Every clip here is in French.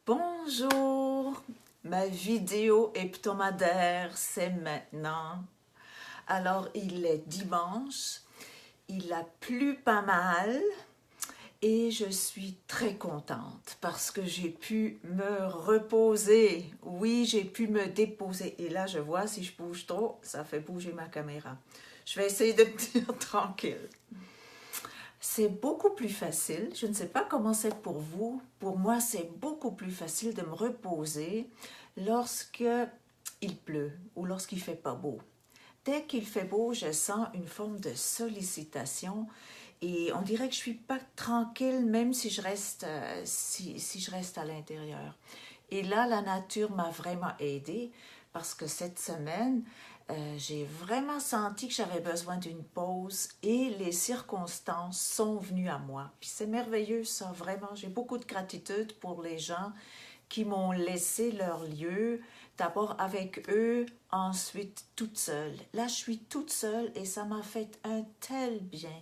Bonjour, ma vidéo hebdomadaire, c'est maintenant. Alors, il est dimanche, il a plu pas mal et je suis très contente parce que j'ai pu me reposer. Oui, j'ai pu me déposer. Et là, je vois, si je bouge trop, ça fait bouger ma caméra. Je vais essayer de me tenir tranquille. C'est beaucoup plus facile, je ne sais pas comment c'est pour vous, pour moi c'est beaucoup plus facile de me reposer lorsque il pleut ou lorsqu'il fait pas beau. Dès qu'il fait beau, je sens une forme de sollicitation et on dirait que je suis pas tranquille même si je reste, si je reste à l'intérieur. Et là, la nature m'a vraiment aidée parce que cette semaine, j'ai vraiment senti que j'avais besoin d'une pause et les circonstances sont venues à moi. Puis c'est merveilleux ça, vraiment. J'ai beaucoup de gratitude pour les gens qui m'ont laissé leur lieu, d'abord avec eux, ensuite toute seule. Là, je suis toute seule et ça m'a fait un tel bien.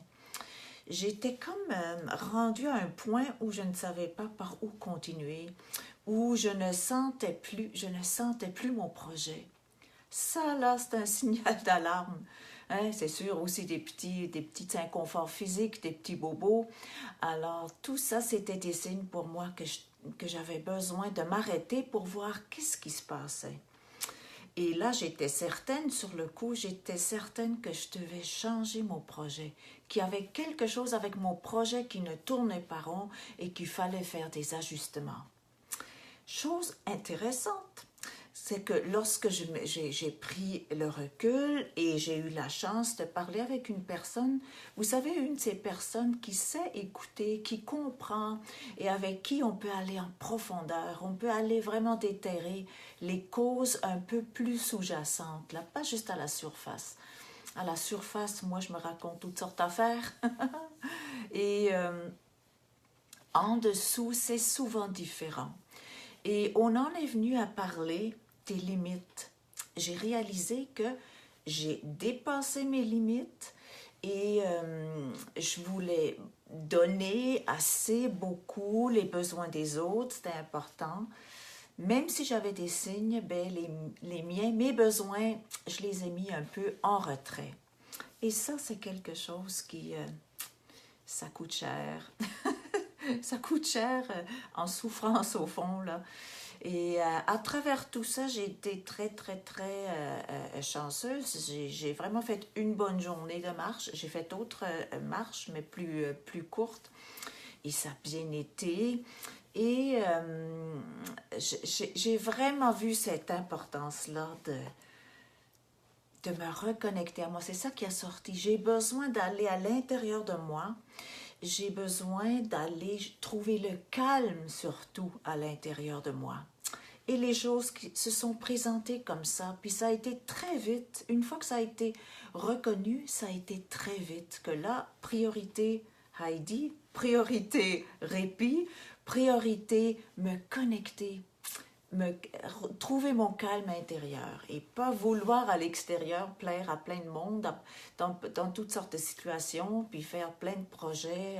J'étais comme rendue à un point où je ne savais pas par où continuer, où je ne sentais plus mon projet. Ça, là, c'est un signal d'alarme. Hein? C'est sûr aussi des petits inconforts physiques, des petits bobos. Alors, tout ça, c'était des signes pour moi que j'avais besoin de m'arrêter pour voir qu'est-ce qui se passait. Et là, j'étais certaine, sur le coup, j'étais certaine que je devais changer mon projet, qu'il y avait quelque chose avec mon projet qui ne tournait pas rond et qu'il fallait faire des ajustements. Chose intéressante, c'est que lorsque j'ai pris le recul et j'ai eu la chance de parler avec une personne, vous savez, une de ces personnes qui sait écouter, qui comprend et avec qui on peut aller en profondeur, on peut aller vraiment déterrer les causes un peu plus sous-jacentes, là, pas juste à la surface. À la surface, moi, je me raconte toutes sortes d'affaires et en dessous, c'est souvent différent. Et on en est venu à parler des limites. J'ai réalisé que j'ai dépassé mes limites et je voulais donner assez beaucoup les besoins des autres, c'était important. Même si j'avais des signes, ben les miens, mes besoins, je les ai mis un peu en retrait. Et ça, c'est quelque chose qui, ça coûte cher. Ça coûte cher en souffrance au fond, là. Et à travers tout ça, j'ai été très chanceuse. J'ai vraiment fait une bonne journée de marche. J'ai fait d'autres marches, mais plus courtes. Et ça a bien été. Et j'ai vraiment vu cette importance-là de me reconnecter à moi. C'est ça qui a sorti. J'ai besoin d'aller à l'intérieur de moi. J'ai besoin d'aller trouver le calme surtout à l'intérieur de moi. Et les choses qui se sont présentées comme ça, puis ça a été très vite. Une fois que ça a été reconnu, ça a été très vite. Que là, priorité Heidi, priorité répit, priorité me connecter, trouver mon calme intérieur et pas vouloir à l'extérieur plaire à plein de monde dans toutes sortes de situations, puis faire plein de projets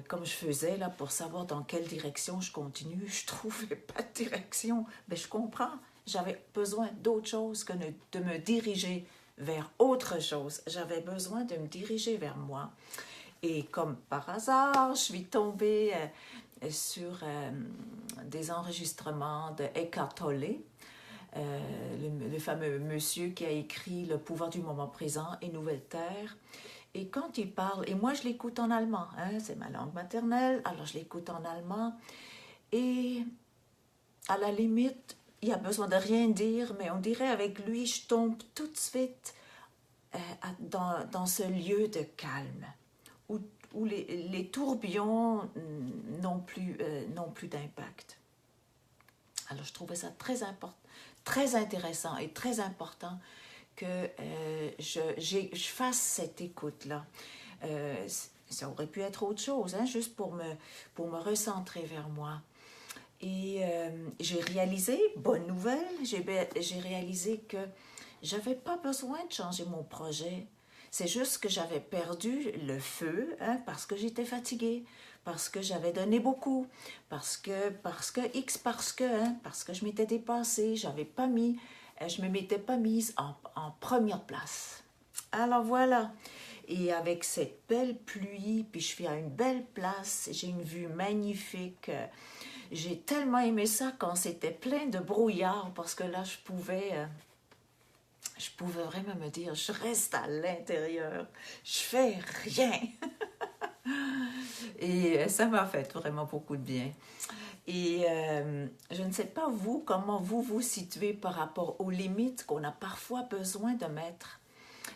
comme je faisais là pour savoir dans quelle direction je continue. Je trouvais pas de direction, mais je comprends. J'avais besoin d'autre chose que de me diriger vers autre chose. J'avais besoin de me diriger vers moi. Et comme par hasard, je suis tombée sur des enregistrements de Eckhart Tolle, le fameux monsieur qui a écrit Le pouvoir du moment présent et Nouvelle Terre. Et quand il parle, et moi je l'écoute en allemand, hein, c'est ma langue maternelle, alors je l'écoute en allemand, et à la limite, il n'y a besoin de rien dire, mais on dirait avec lui, je tombe tout de suite dans ce lieu de calme, où les tourbillons n'ont plus d'impact. Alors je trouvais ça très important, très intéressant et très important que je fasse cette écoute-là. Ça aurait pu être autre chose, hein, juste pour me recentrer vers moi. Et j'ai réalisé, bonne nouvelle, j'ai réalisé que j'avais pas besoin de changer mon projet. C'est juste que j'avais perdu le feu hein, parce que j'étais fatiguée, parce que j'avais donné beaucoup, parce que parce que je m'étais dépassée, je me m'étais pas mise en première place. Alors voilà, et avec cette belle pluie, puis je suis à une belle place, j'ai une vue magnifique. J'ai tellement aimé ça quand c'était plein de brouillard parce que là, je pouvais vraiment me dire, je reste à l'intérieur, je fais rien. Et ça m'a fait vraiment beaucoup de bien. Et je ne sais pas vous, comment vous vous situez par rapport aux limites qu'on a parfois besoin de mettre,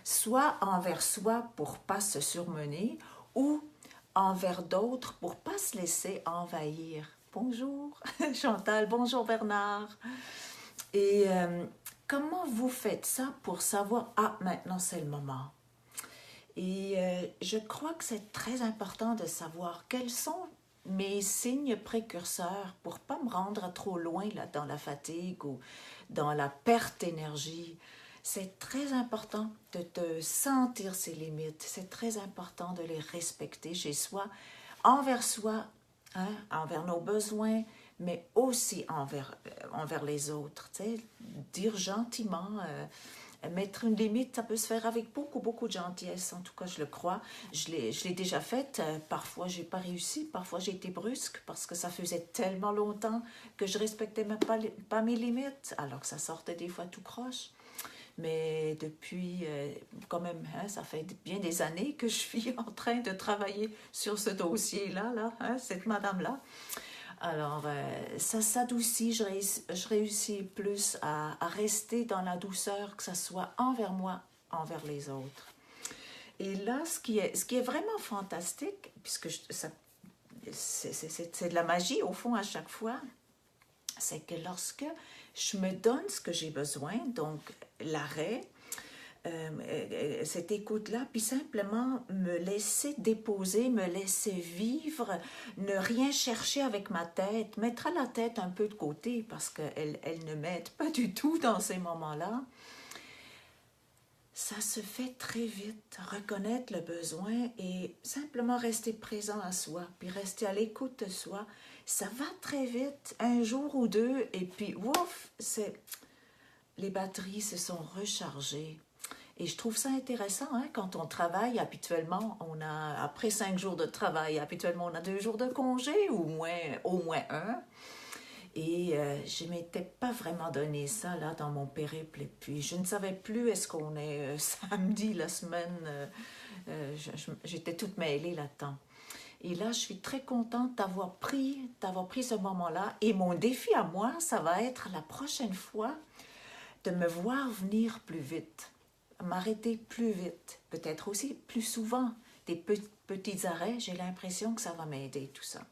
soit envers soi pour pas se surmener, ou envers d'autres pour pas se laisser envahir. Bonjour Chantal, bonjour Bernard. Et comment vous faites ça pour savoir, ah, maintenant c'est le moment? Et je crois que c'est très important de savoir quels sont mes signes précurseurs pour pas me rendre trop loin là, dans la fatigue ou dans la perte d'énergie. C'est très important de te sentir ses limites. C'est très important de les respecter chez soi, hein, envers nos besoins, mais aussi envers les autres. Tu sais, dire gentiment, mettre une limite, ça peut se faire avec beaucoup, beaucoup de gentillesse. En tout cas, je le crois. Je l'ai déjà faite. Parfois, j'ai pas réussi. Parfois, j'ai été brusque parce que ça faisait tellement longtemps que je respectais même pas mes limites, alors que ça sortait des fois tout croche. Mais depuis, quand même, hein, ça fait bien des années que je suis en train de travailler sur ce dossier-là, là, hein, cette madame-là. Alors, ça s'adoucit, je réussis plus à rester dans la douceur, que ce soit envers moi, envers les autres. Et là, ce qui est vraiment fantastique, puisque c'est de la magie au fond à chaque fois, c'est que lorsque je me donne ce que j'ai besoin, donc l'arrêt, cette écoute-là, puis simplement me laisser déposer, me laisser vivre, ne rien chercher avec ma tête, mettre la tête un peu de côté parce qu'elle ne m'aide pas du tout dans ces moments-là. Ça se fait très vite, reconnaître le besoin et simplement rester présent à soi, puis rester à l'écoute de soi. Ça va très vite, un jour ou deux, et puis, ouf, les batteries se sont rechargées. Et je trouve ça intéressant, hein, quand on travaille, habituellement, après 5 jours de travail, habituellement, on a 2 jours de congé, ou au moins un. Et je ne m'étais pas vraiment donné ça, là, dans mon périple. Et puis, je ne savais plus, est-ce qu'on est samedi, la semaine, j'étais toute mêlée là-dedans. Et là, je suis très contente d'avoir pris ce moment-là. Et mon défi à moi, ça va être la prochaine fois de me voir venir plus vite, m'arrêter plus vite, peut-être aussi plus souvent, des petits arrêts. J'ai l'impression que ça va m'aider, tout ça.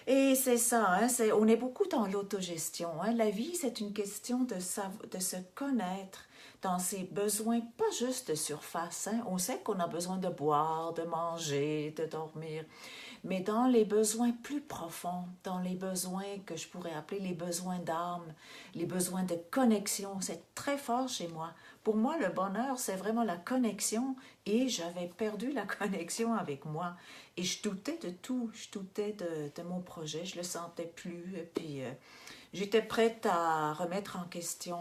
Et c'est ça, hein, on est beaucoup dans l'autogestion. Hein. La vie, c'est une question de se connaître dans ses besoins, pas juste de surface. Hein. On sait qu'on a besoin de boire, de manger, de dormir, mais dans les besoins plus profonds, dans les besoins que je pourrais appeler les besoins d'âme, les besoins de connexion, c'est très fort chez moi. Pour moi, le bonheur, c'est vraiment la connexion et j'avais perdu la connexion avec moi. Et je doutais de tout, je doutais de mon projet, je le sentais plus. Et puis, j'étais prête à remettre en question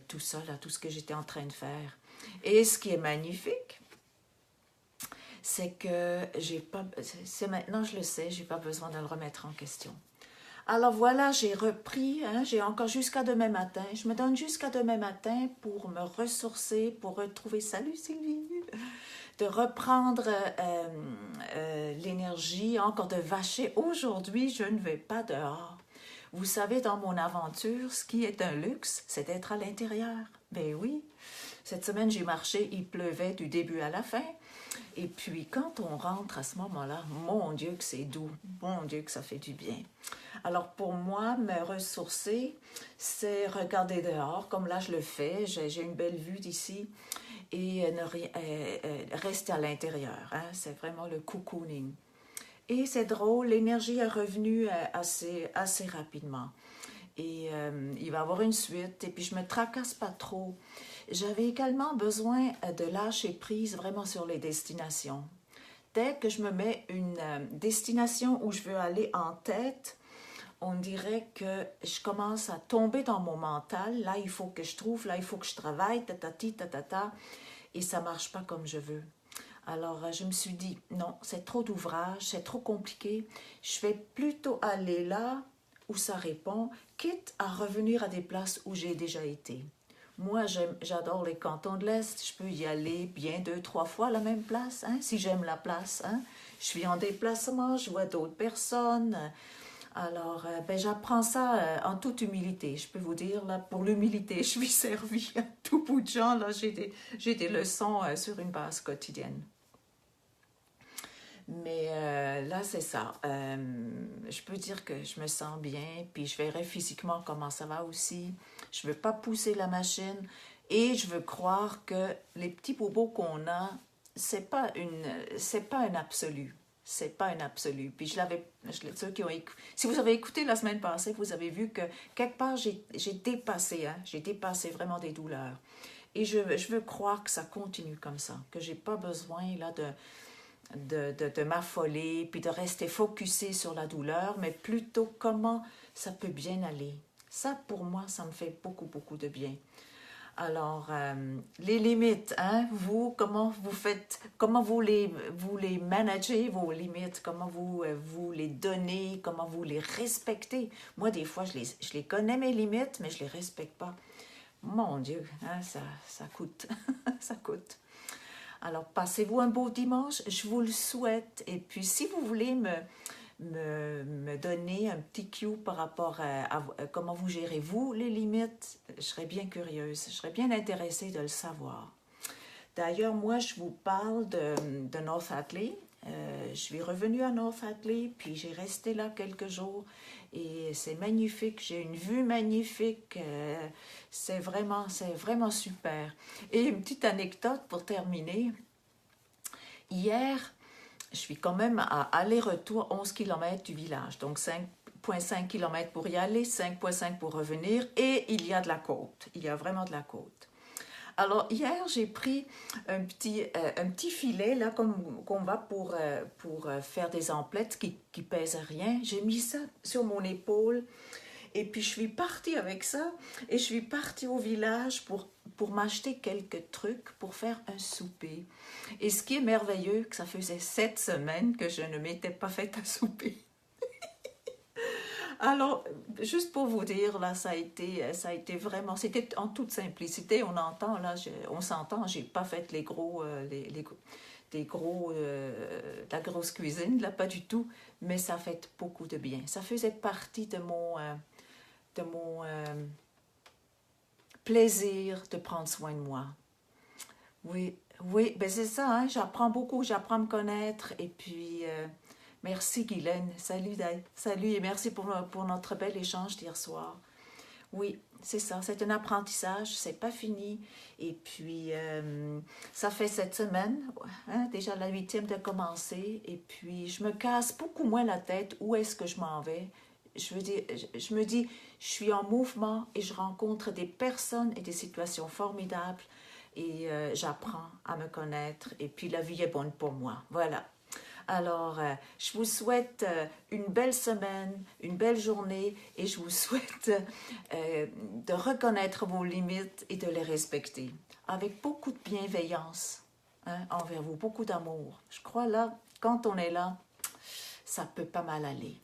tout ça, là, tout ce que j'étais en train de faire. Et ce qui est magnifique, c'est que c'est maintenant, je le sais, j'ai pas besoin de le remettre en question. Alors voilà, j'ai repris, hein, j'ai encore jusqu'à demain matin. Je me donne jusqu'à demain matin pour me ressourcer, pour retrouver, salut Sylvie, de reprendre l'énergie, encore de vacher. Aujourd'hui, je ne vais pas dehors. Vous savez, dans mon aventure, ce qui est un luxe, c'est d'être à l'intérieur. Ben oui, cette semaine, j'ai marché, il pleuvait du début à la fin. Et puis, quand on rentre à ce moment-là, mon Dieu que c'est doux, mon Dieu que ça fait du bien. Alors, pour moi, me ressourcer, c'est regarder dehors, comme là, je le fais. J'ai une belle vue d'ici. Et rester à l'intérieur. Hein? C'est vraiment le cocooning. Et c'est drôle, l'énergie est revenue assez rapidement. Et il va y avoir une suite, et puis je ne me tracasse pas trop. J'avais également besoin de lâcher prise vraiment sur les destinations. Dès que je me mets une destination où je veux aller en tête, on dirait que je commence à tomber dans mon mental. Là, il faut que je trouve, là, il faut que je travaille, tatati, tatata, et ça marche pas comme je veux. Alors, je me suis dit, non, c'est trop d'ouvrages, c'est trop compliqué. Je vais plutôt aller là où ça répond, quitte à revenir à des places où j'ai déjà été. Moi, j'adore les cantons de l'Est. Je peux y aller bien 2, 3 fois à la même place, hein, si j'aime la place. Hein. Je suis en déplacement, je vois d'autres personnes. Alors, ben, j'apprends ça en toute humilité. Je peux vous dire, là, pour l'humilité, je suis servie à tout bout de champ. Là, j'ai des leçons sur une base quotidienne. Mais là, c'est ça. Je peux dire que je me sens bien, puis je verrai physiquement comment ça va aussi. Je ne veux pas pousser la machine et je veux croire que les petits bobos qu'on a, c'est pas un absolu. C'est pas un absolu. Puis ceux qui ont si vous avez écouté la semaine passée, vous avez vu que quelque part, j'ai dépassé, hein, j'ai dépassé vraiment des douleurs. Et je veux croire que ça continue comme ça, que j'ai pas besoin là de m'affoler, puis de rester focusé sur la douleur, mais plutôt comment ça peut bien aller. Ça, pour moi, ça me fait beaucoup, beaucoup de bien. Alors, les limites, hein, vous, comment vous faites, comment vous les managez, vos limites, comment vous les donnez, comment vous les respectez. Moi, des fois, je les connais, mes limites, mais je les respecte pas. Mon Dieu, hein, ça coûte, ça coûte. Alors, passez-vous un beau dimanche, je vous le souhaite. Et puis, si vous voulez me donner un petit cue par rapport à comment vous gérez, vous, les limites, je serais bien curieuse, je serais bien intéressée de le savoir. D'ailleurs, moi, je vous parle de North Hatley. Je suis revenue à North Hatley, puis j'ai resté là quelques jours. Et c'est magnifique, j'ai une vue magnifique, c'est vraiment super. Et une petite anecdote pour terminer. Hier, je suis quand même à aller-retour 11 km du village, donc 5,5 km pour y aller, 5,5 pour revenir, et il y a de la côte, il y a vraiment de la côte. Alors, hier, j'ai pris un petit filet, là, qu'on va pour faire des emplettes qui pèsent rien. J'ai mis ça sur mon épaule et puis je suis partie avec ça et je suis partie au village pour m'acheter quelques trucs pour faire un souper. Et ce qui est merveilleux, que ça faisait 7 semaines que je ne m'étais pas fait un souper. Alors, juste pour vous dire, là, ça a été vraiment, c'était en toute simplicité, on entend, là, on s'entend, j'ai pas fait les gros, la grosse cuisine, là, pas du tout, mais ça fait beaucoup de bien. Ça faisait partie de mon plaisir de prendre soin de moi. Oui, oui, ben c'est ça, hein, j'apprends beaucoup, j'apprends à me connaître, et puis... merci Guylaine, salut et merci pour notre bel échange d'hier soir. Oui, c'est ça, c'est un apprentissage, c'est pas fini. Et puis, ça fait 7 semaines, hein, déjà la 8e de commencer. Et puis, je me casse beaucoup moins la tête, où est-ce que je m'en vais. Je me dis, je suis en mouvement et je rencontre des personnes et des situations formidables. Et j'apprends à me connaître. Et puis, la vie est bonne pour moi. Voilà. Alors, je vous souhaite une belle semaine, une belle journée et je vous souhaite de reconnaître vos limites et de les respecter avec beaucoup de bienveillance, hein, envers vous, beaucoup d'amour. Je crois là, quand on est là, ça peut pas mal aller.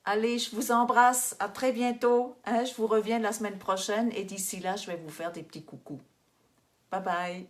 Allez, je vous embrasse, à très bientôt. Hein, je vous reviens la semaine prochaine et d'ici là, je vais vous faire des petits coucous. Bye bye.